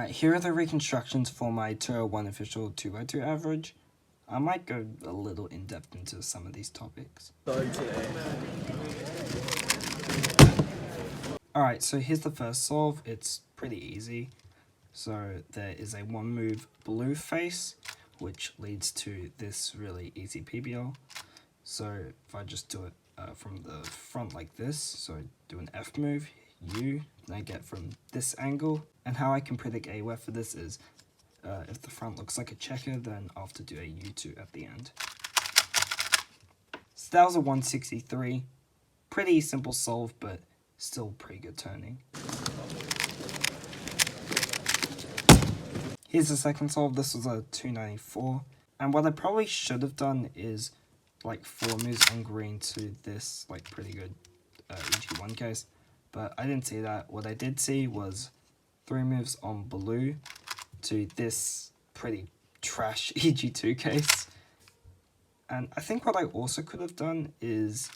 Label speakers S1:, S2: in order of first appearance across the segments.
S1: Alright, here are the reconstructions for my 201 official 2x2 average. I might go a little in-depth into some of these topics. Alright, so here's the first solve. It's pretty easy. So there is a one move blue face, which leads to this really easy PBL. So if I just do it from the front like this, so I do an F move, U, and I get from this angle. And how I can predict AUF for this is, if the front looks like a checker, then I'll have to do a U2 at the end. So that was a 163. Pretty simple solve, but still pretty good turning. Here's the second solve. This was a 294. And what I probably should have done is like 4 moves on green to this like pretty good EG1 case. But I didn't see that. What I did see was 3 moves on blue to this pretty trash EG2 case. And I think what I also could have done is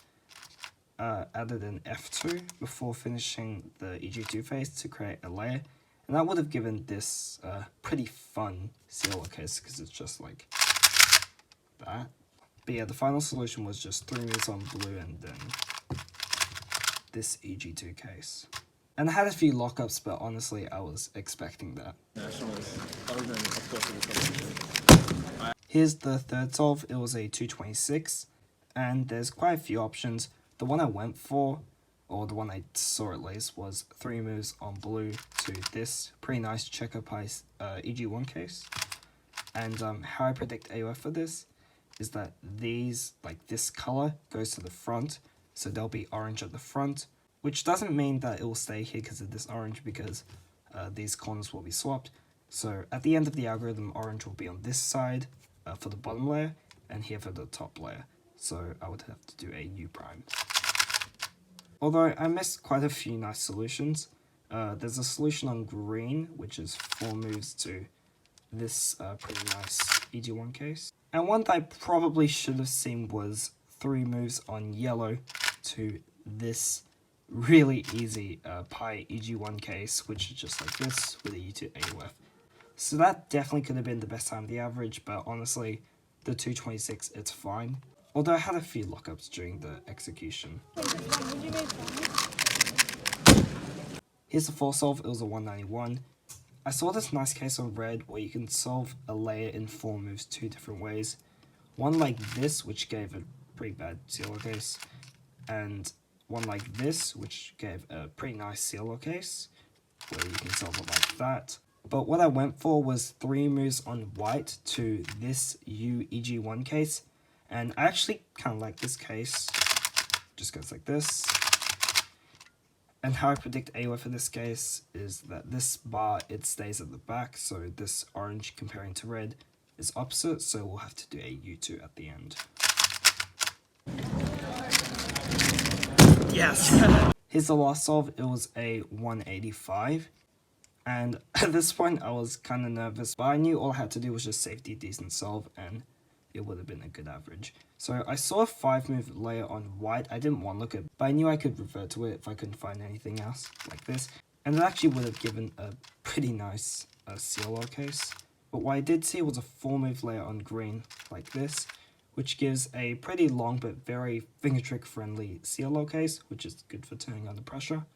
S1: added an F2 before finishing the EG2 phase to create a layer. And that would have given this pretty fun CLO case because it's just like that. But yeah, the final solution was just 3 moves on blue and then this EG2 case. And I had a few lockups, but honestly, I was expecting that. Here's the third solve. It was a 226, and there's quite a few options. The one I went for, or the one I saw at least, was 3 moves on blue to this pretty nice checker pie EG1 case. And how I predict AUF for this is that these, like this color, goes to the front, so there'll be orange at the front, which doesn't mean that it will stay here because of this orange, because these corners will be swapped. So at the end of the algorithm, orange will be on this side for the bottom layer, and here for the top layer. So I would have to do a U prime. Although I missed quite a few nice solutions. There's a solution on green, which is 4 moves to this pretty nice EG1 case. And one that I probably should have seen was 3 moves on yellow to this really easy pi EG1 case, which is just like this with a U2 AUF. So that definitely could have been the best time of the average, but honestly, the 226, it's fine. Although I had a few lockups during the execution. Here's the fourth solve. It was a 191. I saw this nice case on red where you can solve a layer in 4 moves 2 different ways. One like this, which gave a pretty bad CLO case, and one like this, which gave a pretty nice CLO case, where you can solve it like that. But what I went for was 3 moves on white to this UEG1 case, and I actually kind of like this case. Just goes like this. And how I predict AUF for this case is that this bar, it stays at the back, so this orange comparing to red is opposite, so we'll have to do a U2 at the end. Yes! Here's the last solve. It was a 185. And at this point, I was kind of nervous, but I knew all I had to do was just safety a decent solve, and it would have been a good average. So I saw a 5 move layer on white. I didn't want to look at it, but I knew I could revert to it if I couldn't find anything else like this. And it actually would have given a pretty nice CLO case. But what I did see was a 4 move layer on green like this, which gives a pretty long but very finger trick friendly CLO case, which is good for turning under pressure.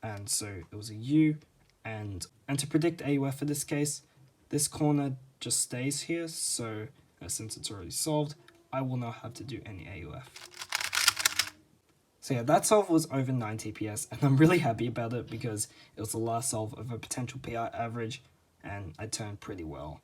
S1: And so it was a U. And to predict AUF for this case, this corner just stays here, so since it's already solved, I will not have to do any AUF. So yeah, that solve was over 9 TPS, and I'm really happy about it because it was the last solve of a potential PR average, and I turned pretty well.